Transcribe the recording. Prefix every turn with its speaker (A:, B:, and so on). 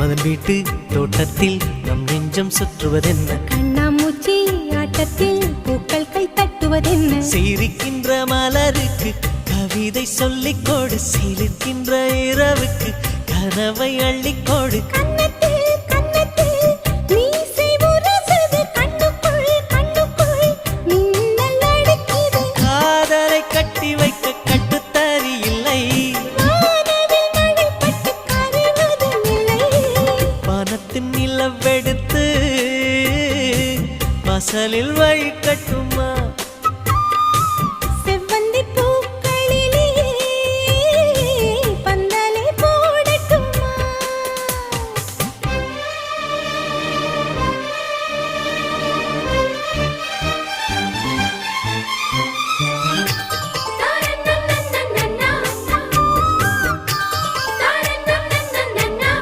A: மன்மதன் வீட்டு தோட்டத்தில் நம் நெஞ்சம் சுற்றுவதென்ன
B: கண்ணாமூச்சி ஆட்டத்தில் பூக்கள் கை தட்டுவதென்ன
A: சிரிக்கின்ற மலருக்கு கவிதை சொல்லிக்கோடு சிலிர்க்கின்ற இரவுக்கு கனவை அள்ளிக்கோடு காதலை கட்டி வைக்க கட்டுத்தறி இல்லை வானத்தின் நிலவெடுத்து வாசலில் வழி கட்டு